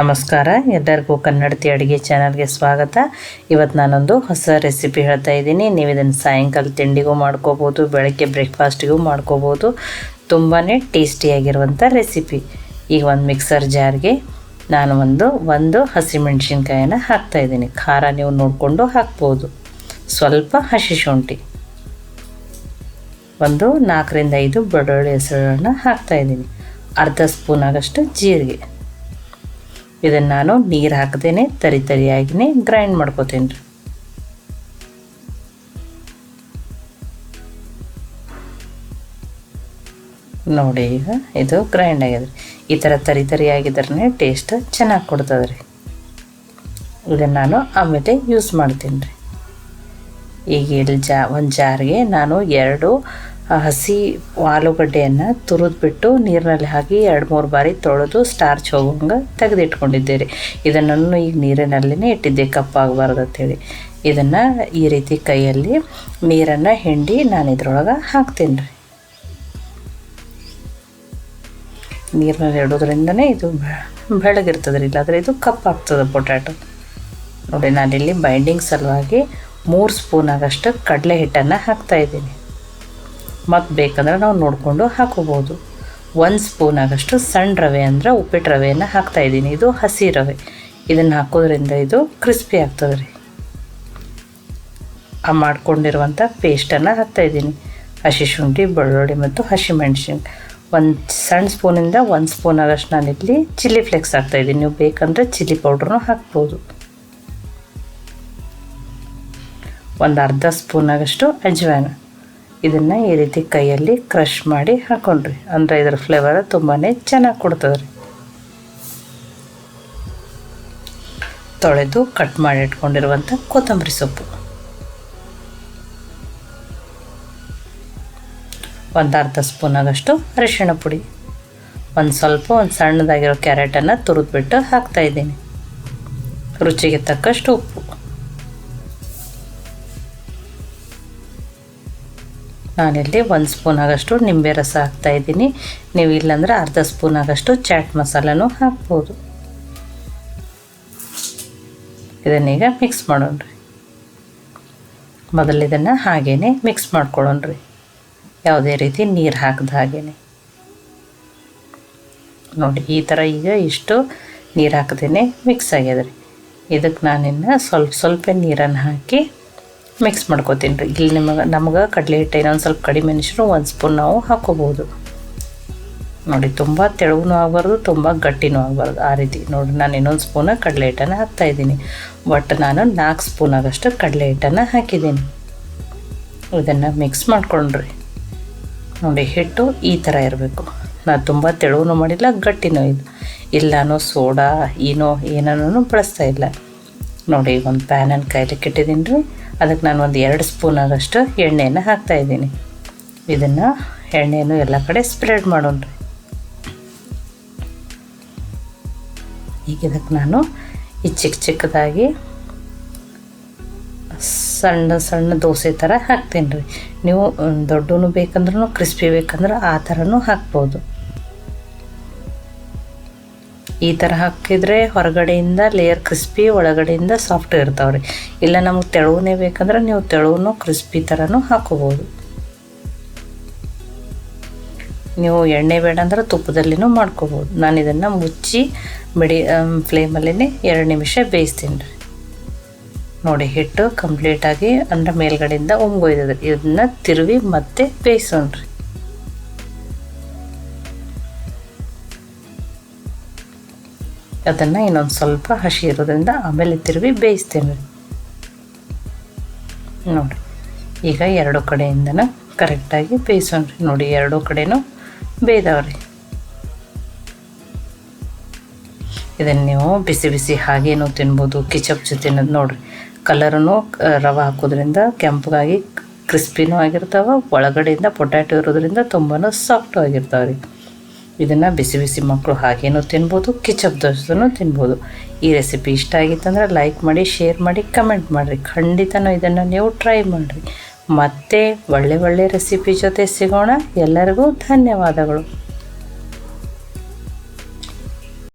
ನಮಸ್ಕಾರ, ಎಲ್ಲರಿಗೂ ಕನ್ನಡತಿ ಅಡುಗೆ ಚಾನಲ್ಗೆ ಸ್ವಾಗತ. ಇವತ್ತು ನಾನೊಂದು ಹೊಸ ರೆಸಿಪಿ ಹೇಳ್ತಾ ಇದ್ದೀನಿ. ನೀವು ಇದನ್ನು ಸಾಯಂಕಾಲ ತಿಂಡಿಗೂ ಮಾಡ್ಕೋಬೋದು, ಬೆಳಗ್ಗೆ ಬ್ರೇಕ್ಫಾಸ್ಟಿಗೂ ಮಾಡ್ಕೋಬೋದು. ತುಂಬಾ ಟೇಸ್ಟಿಯಾಗಿರುವಂಥ ರೆಸಿಪಿ. ಈಗ ಒಂದು ಮಿಕ್ಸರ್ ಜಾರ್ಗೆ ನಾನು ಒಂದು ಹಸಿಮೆಣ್ಸಿನ್ಕಾಯನ್ನು ಹಾಕ್ತಾಯಿದ್ದೀನಿ. ಖಾರ ನೀವು ನೋಡಿಕೊಂಡು ಹಾಕ್ಬೋದು. ಸ್ವಲ್ಪ ಹಸಿ ಶುಂಠಿ, 4 ರಿಂದ 5 ಬೆಳ್ಳುಳ್ಳಿ ಹೆಸರನ್ನು ಹಾಕ್ತಾಯಿದ್ದೀನಿ. ಅರ್ಧ ಸ್ಪೂನ್ ಆಗಷ್ಟು ಜೀರಿಗೆ. ಇದನ್ನು ನಾನು ನೀರು ಹಾಕದೇನೆ ತರಿಯಾಗಿಯೇ ಗ್ರೈಂಡ್ ಮಾಡ್ಕೋತೀನಿ ರೀ. ನೋಡಿ, ಈಗ ಇದು ಗ್ರೈಂಡ್ ಆಗಿದೆ. ಈ ಥರ ತರಿಯಾಗಿದ್ರೆ ಟೇಸ್ಟ್ ಚೆನ್ನಾಗಿ ಕೊಡ್ತದೆ ರೀ. ಇದನ್ನು ನಾನು ಆಮೇಲೆ ಯೂಸ್ ಮಾಡ್ತೀನಿ ರೀ. ಈಗ ಇಲ್ಲಿ ಒಂದು ಜಾರ್ಗೆ ನಾನು 2 ಹಸಿ ಆಲೂಗಡ್ಡೆಯನ್ನು ತುರಿದ್ಬಿಟ್ಟು ನೀರಿನಲ್ಲಿ ಹಾಕಿ 2-3 ಬಾರಿ ತೊಳೆದು ಸ್ಟಾರ್ಚ್ ಹೋಗೋಂಗೆ ತೆಗೆದಿಟ್ಕೊಂಡಿದ್ದೆ ರೀ. ಇದನ್ನು ಈಗ ನೀರಿನಲ್ಲೇ ಇಟ್ಟಿದ್ದೆ, ಕಪ್ಪಾಗಬಾರ್ದು ಅಂಥೇಳಿ. ಇದನ್ನು ಈ ರೀತಿ ಕೈಯಲ್ಲಿ ನೀರನ್ನು ಹಿಂಡಿ ನಾನು ಇದ್ರೊಳಗೆ ಹಾಕ್ತೀನಿ ರೀ. ನೀರಿನಲ್ಲಿ ಇಡೋದ್ರಿಂದನೇ ಇದು ಬೆಳಗಿರ್ತದೆ ರೀ, ಇಲ್ಲಾಂದರೆ ಇದು ಕಪ್ಪಾಗ್ತದೆ ಪೊಟ್ಯಾಟೊ. ನೋಡಿ, ನಾನಿಲ್ಲಿ ಬೈಂಡಿಂಗ್ ಸಲುವಾಗಿ 3 ಸ್ಪೂನ್ ಆಗಷ್ಟು ಕಡಲೆ ಹಿಟ್ಟನ್ನು ಹಾಕ್ತಾಯಿದ್ದೀನಿ. ಮತ್ತು ಬೇಕಂದ್ರೆ ನಾವು ನೋಡಿಕೊಂಡು ಹಾಕೋಬೋದು. 1 ಸ್ಪೂನ್ ಆಗಷ್ಟು ಸಣ್ಣ ರವೆ ಅಂದರೆ ಉಪ್ಪಿಟ್ಟು ರವೆಯನ್ನು ಹಾಕ್ತಾಯಿದ್ದೀನಿ. ಇದು ಹಸಿ ರವೆ. ಇದನ್ನು ಹಾಕೋದ್ರಿಂದ ಇದು ಕ್ರಿಸ್ಪಿ ಆಗ್ತದೆ ರೀ. ಮಾಡ್ಕೊಂಡಿರುವಂಥ ಪೇಸ್ಟನ್ನು ಹಾಕ್ತಾಯಿದ್ದೀನಿ. ಹಸಿ ಶುಂಠಿ, ಬೆಳ್ಳುಳ್ಳಿ ಮತ್ತು ಹಸಿಮೆಣ್ಸಿನ್ಕಾಯಿ. 1 ಸಣ್ಣ ಸ್ಪೂನಿಂದ 1 ಸ್ಪೂನ್ ಆಗಷ್ಟು ನಾನಿಲ್ಲಿ ಚಿಲ್ಲಿ ಫ್ಲೇಕ್ಸ್ ಹಾಕ್ತಾಯಿದ್ದೀನಿ. ನೀವು ಬೇಕಂದರೆ ಚಿಲ್ಲಿ ಪೌಡ್ರನ್ನೂ ಹಾಕ್ಬೋದು. ಅರ್ಧ ಸ್ಪೂನ್ ಆಗಷ್ಟು ಅಜ್ವಾನ. ಇದನ್ನು ಈ ರೀತಿ ಕೈಯಲ್ಲಿ ಕ್ರಷ್ ಮಾಡಿ ಹಾಕೊಂಡ್ರಿ ಅಂದರೆ ಇದರ ಫ್ಲೇವರ್ ತುಂಬಾ ಚೆನ್ನಾಗಿ ಕೊಡ್ತದೆ ರೀ. ತೊಳೆದು ಕಟ್ ಮಾಡಿ ಇಟ್ಕೊಂಡಿರುವಂಥ ಕೊತ್ತಂಬರಿ ಸೊಪ್ಪು, ಅರ್ಧ ಸ್ಪೂನ್ ಆಗಷ್ಟು ಅರಿಶಿಣ ಪುಡಿ, ಸ್ವಲ್ಪ ಸಣ್ಣದಾಗಿರೋ ಕ್ಯಾರೆಟನ್ನು ತುರಿದ್ಬಿಟ್ಟು ಹಾಕ್ತಾಯಿದ್ದೀನಿ. ರುಚಿಗೆ ತಕ್ಕಷ್ಟು ಉಪ್ಪು. ನಾನಿಲ್ಲಿ 1 ಸ್ಪೂನ್ ಆಗಷ್ಟು ನಿಂಬೆ ರಸ ಹಾಕ್ತಾಯಿದ್ದೀನಿ. ನೀವು ಇಲ್ಲಾಂದ್ರೆ ಅರ್ಧ ಸ್ಪೂನ್ ಆಗಷ್ಟು ಚಾಟ್ ಮಸಾಲನೂ ಹಾಕ್ಬೋದು. ಇದನ್ನೀಗ ಮಿಕ್ಸ್ ಮಾಡೋಣ್ರಿ. ಮೊದಲು ಇದನ್ನು ಹಾಗೇ ಮಿಕ್ಸ್ ಮಾಡ್ಕೊಳ್ಳೋಣ್ರಿ, ಯಾವುದೇ ರೀತಿ ನೀರು ಹಾಕಿದ ಹಾಗೇ. ನೋಡಿ, ಈ ಥರ ಈಗ ಇಷ್ಟು ನೀರು ಹಾಕದೇನೆ ಮಿಕ್ಸ್ ಆಗ್ಯದ ರೀ. ಇದಕ್ಕೆ ನಾನಿನ್ನು ಸ್ವಲ್ಪ ನೀರನ್ನು ಹಾಕಿ ಮಿಕ್ಸ್ ಮಾಡ್ಕೋತೀನಿ ರೀ. ಇಲ್ಲಿ ನಮಗೆ ಕಡಲೆ ಹಿಟ್ಟು ಇನ್ನೊಂದು ಸ್ವಲ್ಪ ಕಡಿಮೆ ಅನಿಸಿದ್ರು 1 ಸ್ಪೂನ್ ನಾವು ಹಾಕೋಬೋದು. ನೋಡಿ, ತುಂಬ ತೆಳುವೂ ಆಗಬಾರ್ದು, ತುಂಬ ಗಟ್ಟಿನೂ ಆಗಬಾರ್ದು, ಆ ರೀತಿ. ನೋಡಿ, ನಾನು ಇನ್ನೊಂದು ಸ್ಪೂನ ಕಡಲೆ ಹಿಟ್ಟನ್ನು ಹಾಕ್ತಾಯಿದ್ದೀನಿ. ಒಟ್ಟು ನಾನು 4 ಸ್ಪೂನ್ ಆಗಷ್ಟು ಕಡಲೆ ಹಿಟ್ಟನ್ನು ಹಾಕಿದ್ದೀನಿ. ಇದನ್ನು ಮಿಕ್ಸ್ ಮಾಡ್ಕೊಂಡ್ರಿ. ನೋಡಿ, ಹಿಟ್ಟು ಈ ಥರ ಇರಬೇಕು. ನಾನು ತುಂಬ ತೆಳುವೂ ಮಾಡಿಲ್ಲ, ಗಟ್ಟಿನೂ ಇಲ್ಲ. ಇಲ್ಲಾನು ಸೋಡಾ ಏನೂ ಬಳಸ್ತಾ ಇಲ್ಲ. ನೋಡಿ, ಒಂದು ಪ್ಯಾನನ್ನು ಕಾಯ್ಲಿಕ್ಕೆ ಇಟ್ಟಿದ್ದೀನಿ ರೀ. ಅದಕ್ಕೆ ನಾನು 2 ಸ್ಪೂನ್ ಆಗಷ್ಟು ಎಣ್ಣೆಯನ್ನು ಹಾಕ್ತಾಯಿದ್ದೀನಿ. ಇದನ್ನು ಎಣ್ಣೆಯನ್ನು ಎಲ್ಲ ಕಡೆ ಸ್ಪ್ರೆಡ್ ಮಾಡೋಣ್ರಿ. ಈಗ ಇದಕ್ಕೆ ನಾನು ಈ ಚಿಕ್ಕದಾಗಿ ಸಣ್ಣ ದೋಸೆ ಥರ ಹಾಕ್ತೀನಿ ರೀ. ನೀವು ದೊಡ್ಡೂ ಬೇಕಂದ್ರೂ ಕ್ರಿಸ್ಪಿ ಬೇಕಂದ್ರೆ ಆ ಥರನೂ ಹಾಕ್ಬೋದು. ಈ ಥರ ಹಾಕಿದರೆ ಹೊರಗಡೆಯಿಂದ ಲೇಯರ್ ಕ್ರಿಸ್ಪಿ, ಒಳಗಡೆಯಿಂದ ಸಾಫ್ಟ್ ಇರ್ತಾವೆ ರೀ. ಇಲ್ಲ ನಮಗೆ ತೆಳುವೇ ಬೇಕಂದ್ರೆ ನೀವು ತೆಳುವೂ ಕ್ರಿಸ್ಪಿ ಥರನೂ ಹಾಕೋಬೋದು. ನೀವು ಎಣ್ಣೆ ಬೇಡ ಅಂದ್ರೆ ತುಪ್ಪದಲ್ಲಿನೂ ಮಾಡ್ಕೋಬೋದು. ನಾನು ಇದನ್ನು ಮುಚ್ಚಿ ಫ್ಲೇಮಲ್ಲೇ 2 ನಿಮಿಷ ಬೇಯಿಸ್ತೀನಿ ರೀ. ನೋಡಿ, ಹಿಟ್ಟು ಕಂಪ್ಲೀಟಾಗಿ ಅಂದರೆ ಮೇಲ್ಗಡೆಯಿಂದ ಉಮ್ಗೊಯ್ದದ್ರಿ. ಇದನ್ನು ತಿರುವಿ ಮತ್ತೆ ಬೇಯಿಸೋಣ್ರಿ. ಅದನ್ನು ಇನ್ನೊಂದು ಸ್ವಲ್ಪ ಹಸಿ ಇರೋದ್ರಿಂದ ಆಮೇಲೆ ತಿರುವಿ ಬೇಯಿಸ್ತೇನೆ. ನೋಡಿ, ಈಗ 2 ಕಡೆಯಿಂದನೂ ಕರೆಕ್ಟಾಗಿ ಬೇಯಿಸೋಣ್ರಿ. ನೋಡಿ, 2 ಕಡೆನೂ ಬೇಯ್ದವ್ರಿ. ಇದನ್ನು ನೀವು ಬಿಸಿ ಹಾಗೇನೂ ತಿನ್ಬೋದು, ಕಿಚಪ್ ಜೊತೆ. ನೋಡಿರಿ, ಕಲರೂ ರವೆ ಹಾಕೋದ್ರಿಂದ ಕೆಂಪಗಾಗಿ ಕ್ರಿಸ್ಪಿನೂ ಆಗಿರ್ತಾವೆ, ಒಳಗಡೆಯಿಂದ ಪೊಟ್ಯಾಟೊ ಇರೋದ್ರಿಂದ ತುಂಬಾ ಸಾಫ್ಟು ಆಗಿರ್ತಾವೆ ರೀ. ಇದನ್ನು ಬಿಸಿ ಮಕ್ಕಳು ಹಾಗೇನೂ ತಿನ್ಬೋದು, ಕಿಚಪ್ ದೋಸೆನೂ ತಿನ್ಬೋದು. ಈ ರೆಸಿಪಿ ಇಷ್ಟ ಆಗಿತ್ತಂದ್ರೆ ಲೈಕ್ ಮಾಡಿ, ಶೇರ್ ಮಾಡಿ, ಕಮೆಂಟ್ ಮಾಡಿರಿ. ಖಂಡಿತನೂ ಇದನ್ನು ನೀವು ಟ್ರೈ ಮಾಡಿರಿ. ಮತ್ತೆ ಒಳ್ಳೆ ರೆಸಿಪಿ ಜೊತೆ ಸಿಗೋಣ. ಎಲ್ಲರಿಗೂ ಧನ್ಯವಾದಗಳು.